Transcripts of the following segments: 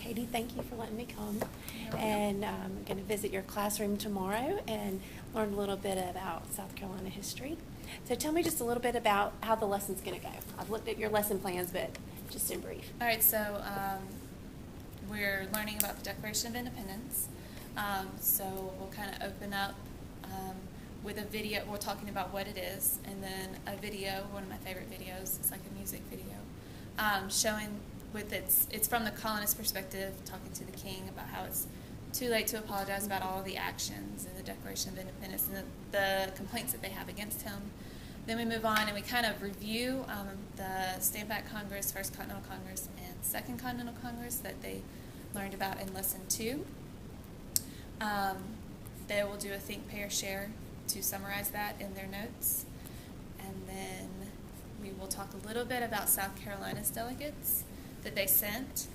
Katie, thank you for letting me come. And I'm going to visit your classroom tomorrow and learn a little bit about South Carolina history. So tell me just a little bit about how the lesson's going to go. I've looked at your lesson plans, but just in brief. All right, so we're learning about the Declaration of Independence. So we'll kind of open up with a video. We're talking about what it is, and then a video, one of my favorite videos. It's like a music video, showing with it's from the colonist perspective, talking to the king about how it's too late to apologize about all of the actions in the Declaration of Independence and the complaints that they have against him. Then we move on and we kind of review the Stamp Act Congress, First Continental Congress, and Second Continental Congress that they learned about in Lesson 2. They will do a think, pay, or share to summarize that in their notes. And then we will talk a little bit about South Carolina's delegates that they sent.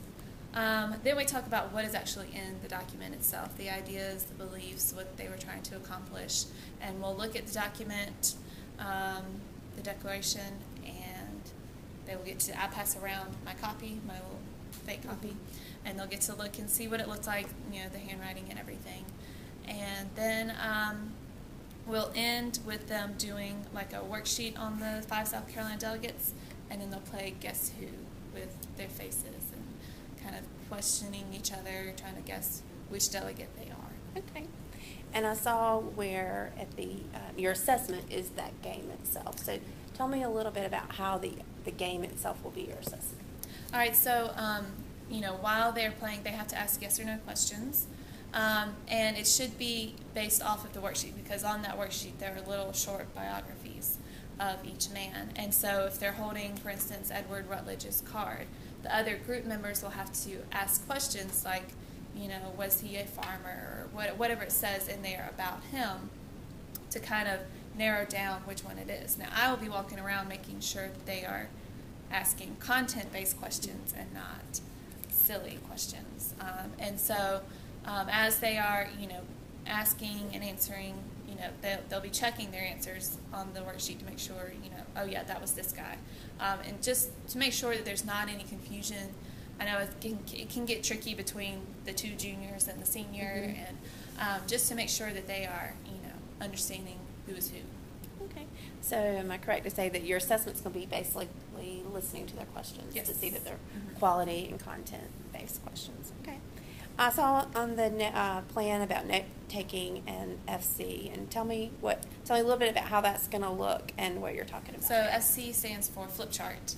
Then we talk about what is actually in the document itself, the ideas, the beliefs, what they were trying to accomplish. And we'll look at the document, the declaration, and they will get to, I pass around my copy, my little fake copy, and they'll get to look and see what it looks like, you know, the handwriting and everything. And then we'll end with them doing like a worksheet on the 5 South Carolina delegates, and then they'll play Guess Who with their faces and kind of questioning each other, trying to guess which delegate they are. Okay. And I saw where at the your assessment is that game itself. So tell me a little bit about how the game itself will be your assessment. All right, so you know, while they're playing, they have to ask yes or no questions. And it should be based off of the worksheet, because on that worksheet there are little short biographies of each man. And so if they're holding, for instance, Edward Rutledge's card, the other group members will have to ask questions like, you know, was he a farmer, or whatever it says in there about him, to kind of narrow down which one it is. Now, I will be walking around making sure that they are asking content-based questions and not silly questions. And so as they are, you know, asking and answering, you know, they'll be checking their answers on the worksheet to make sure, you know, oh yeah, that was this guy. And just to make sure that there's not any confusion. I know it can get tricky between the 2 juniors and the senior, and just to make sure that they are, you know, understanding who is who. Okay. So am I correct to say that your assessment's going to be basically listening to their questions to see that they're quality and content-based questions? Okay. I saw on the plan about note-taking and FC, and tell me a little bit about how that's going to look and what you're talking about. So FC stands for flip chart,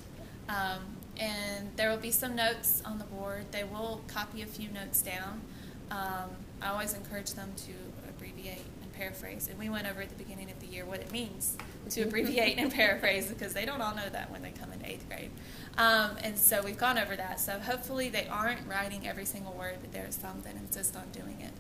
and there will be some notes on the board. They will copy a few notes down. I always encourage them to abbreviate and paraphrase, and we went over at the beginning of the year what it means to abbreviate and paraphrase, because they don't all know that when they come into 8th grade. And so we've gone over that. So hopefully they aren't writing every single word, but there's some that insist on doing it.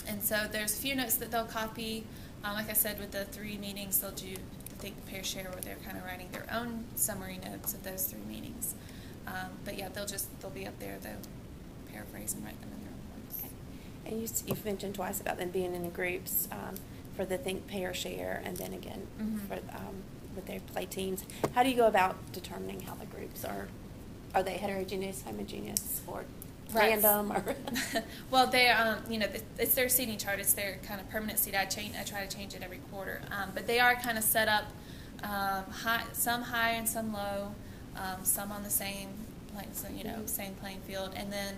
And so there's a few notes that they'll copy. Like I said, with the 3 meetings, they'll do the think, pair, share, where they're kind of writing their own summary notes of those 3 meetings. But yeah, they'll be up there. They'll paraphrase and write them in their own words. Okay. And you've mentioned twice about them being in groups for the think, pair, share, and then again for with their play teams. How do you go about determining how the groups are? Are they heterogeneous, homogeneous, or random? Or well, they you know, it's their seating chart. It's their kind of permanent seat. I try to change it every quarter. But they are kind of set up some high and some low, some on the same same playing field, and then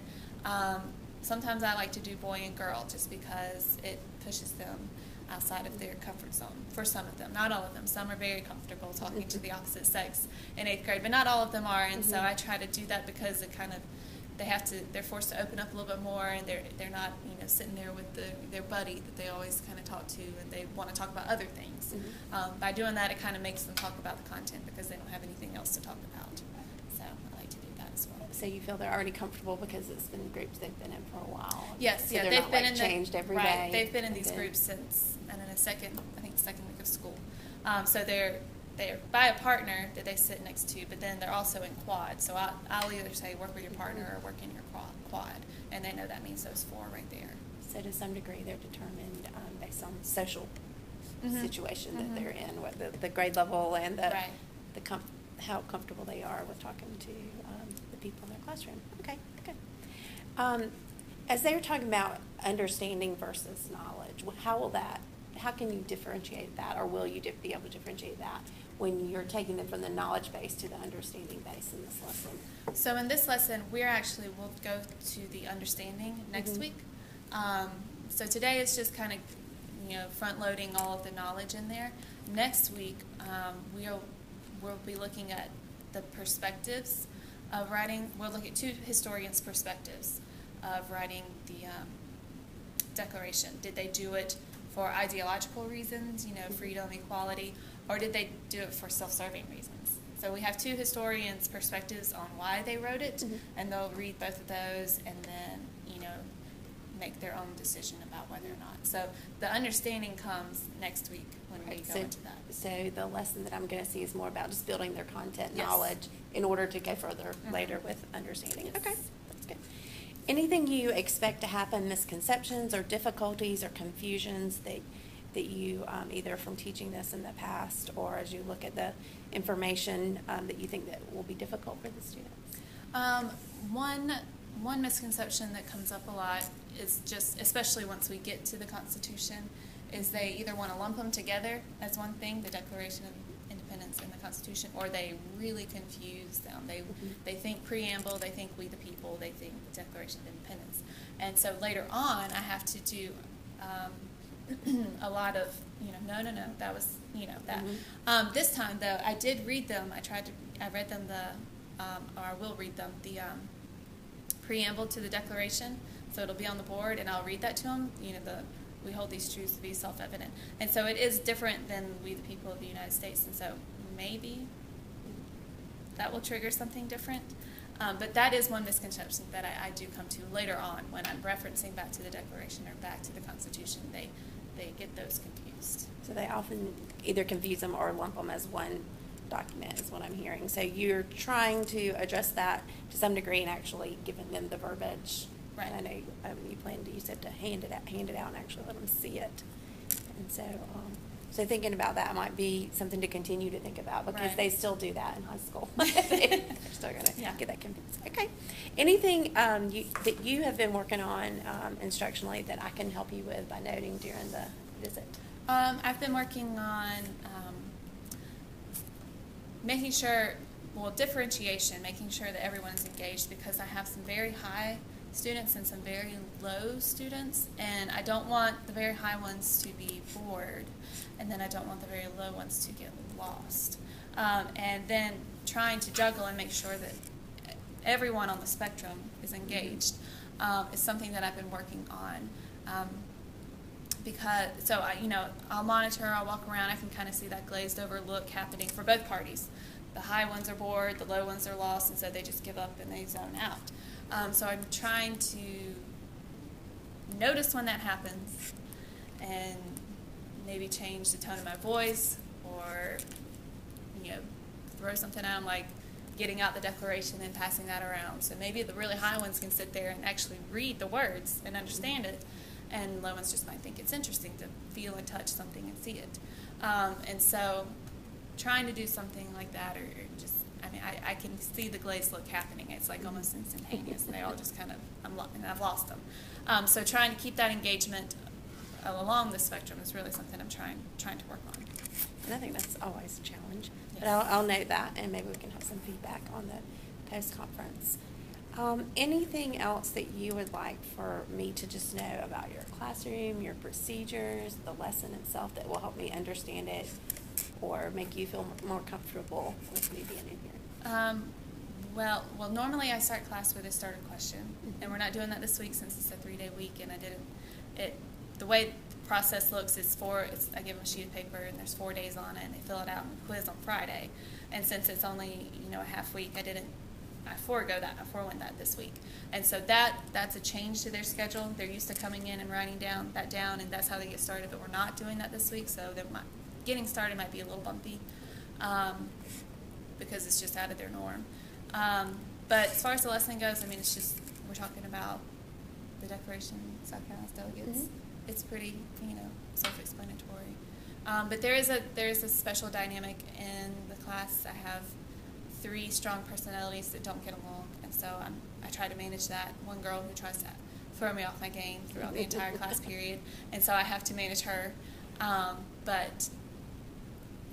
sometimes I like to do boy and girl just because it pushes them outside of their comfort zone for some of them. Not all of them. Some are very comfortable talking to the opposite sex in 8th grade, but not all of them are. And so I try to do that because it kind of they're forced to open up a little bit more, and they're not, you know, sitting there with their buddy that they always kind of talk to, and they want to talk about other things. By doing that, it kind of makes them talk about the content because they don't have anything else to talk about. So I like to do that as well. So you feel they're already comfortable because it's been groups they've been in for a while. Yes, so yeah, they've been changed every day. They've been in these groups since the second week of school. So they're by a partner that they sit next to, but then they're also in quad. So I'll either say work with your partner or work in your quad, and they know that means those 4 right there. So to some degree, they're determined based on social situation that they're in, what the grade level and how comfortable they are with talking to the people in their classroom. Okay, good. As they were talking about understanding versus knowledge, how can you differentiate that, or will you be able to differentiate that when you're taking them from the knowledge base to the understanding base in this lesson? So in this lesson, we'll go to the understanding next week. So today it's just kind of, front loading all of the knowledge in there. Next week, we'll be looking at the perspectives of writing. We'll look at two historians' perspectives of writing the Declaration. Did they do it for ideological reasons, freedom, equality, or did they do it for self-serving reasons? So we have two historians' perspectives on why they wrote it, and they'll read both of those and then, make their own decision about whether or not. So the understanding comes next week when we go into that. So the lesson that I'm going to see is more about just building their content knowledge in order to go further later with understanding. Yes. Okay, that's good. Anything you expect to happen, misconceptions or difficulties or confusions that you, either from teaching this in the past or as you look at the information that you think that will be difficult for the students? One misconception that comes up a lot is just, especially once we get to the Constitution, is they either want to lump them together as one thing, the Declaration of Independence and the Constitution, or they really confuse them. They think preamble, they think we the people, they think Declaration of Independence. And so later on, I have to do a lot of, no, that was, that. This time, though, I did read them. I read them or I will read them, the preamble to the Declaration. So it'll be on the board, and I'll read that to them. We hold these truths to be self-evident. And so it is different than we the people of the United States. And so maybe that will trigger something different. But that is one misconception that I do come to later on when I'm referencing back to the Declaration or back to the Constitution. They get those confused. So they often either confuse them or lump them as one document is what I'm hearing. So you're trying to address that to some degree and actually giving them the verbiage. Right. And I know you said to hand it out and actually let them see it. And so, so thinking about that might be something to continue to think about because they still do that in high school. They're still going to get that confused. Okay. Anything that you have been working on instructionally that I can help you with by noting during the visit? I've been working on making sure, differentiation, making sure that everyone is engaged because I have some very high students and some very low students, and I don't want the very high ones to be bored, and then I don't want the very low ones to get lost. And then trying to juggle and make sure that everyone on the spectrum is engaged is something that I've been working on. Because, I'll monitor, I'll walk around, I can kind of see that glazed over look happening for both parties. The high ones are bored, the low ones are lost, and so they just give up and they zone out. So I'm trying to notice when that happens and maybe change the tone of my voice or, throw something out like getting out the Declaration and passing that around. So maybe the really high ones can sit there and actually read the words and understand it, and low ones just might think it's interesting to feel and touch something and see it. And so trying to do something like that or just, I can see the glazed look happening. It's like almost instantaneous. They all just kind of, and I've lost them. So trying to keep that engagement along the spectrum is really something I'm trying to work on. And I think that's always a challenge. Yes. But I'll note that, and maybe we can have some feedback on the post-conference. Anything else that you would like for me to just know about your classroom, your procedures, the lesson itself that will help me understand it or make you feel more comfortable with me being in here? Well, normally I start class with a starter question, and we're not doing that this week since it's a 3-day week, and the way the process looks is I give them a sheet of paper, and there's 4 days on it, and they fill it out and quiz on Friday. And since it's only, a half week, I forewent that this week. And so that's a change to their schedule. They're used to coming in and writing that down, and that's how they get started, but we're not doing that this week, so getting started might be a little bumpy because it's just out of their norm. But as far as the lesson goes, it's just, we're talking about the Declaration, South Carolina's delegates. Mm-hmm. It's pretty, self-explanatory. But there is a special dynamic in the class. I have 3 strong personalities that don't get along, and so I try to manage that. One girl who tries to throw me off my game throughout the entire class period, and so I have to manage her. But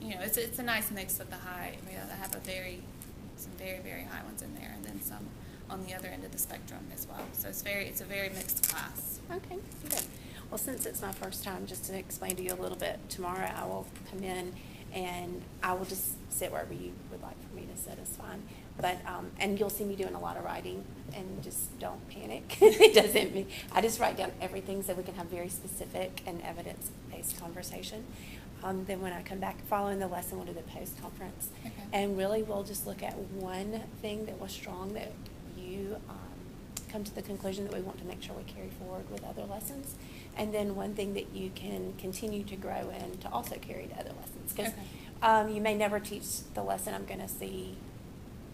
it's a nice mix of the high. I have some very, very high ones in there, and then some on the other end of the spectrum as well. So it's a very mixed class. Okay, good. Well, since it's my first time, just to explain to you a little bit, tomorrow I will come in and I will just sit wherever you would like for me to sit. It's fine. But and you'll see me doing a lot of writing, and just don't panic. It doesn't mean I just write down everything so we can have very specific and evidence-based conversation. Then when I come back following the lesson, we'll do the post-conference. Okay. And really we'll just look at one thing that was strong that you come to the conclusion that we want to make sure we carry forward with other lessons. And then one thing that you can continue to grow in to also carry to other lessons. Because you may never teach the lesson I'm going to see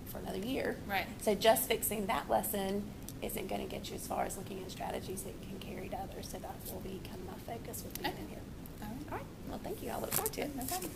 for another year. Right. So just fixing that lesson isn't going to get you as far as looking at strategies that you can carry to others. So that will become my focus with being in here. All right. All right. Well, thank you. I look forward to it. No problem.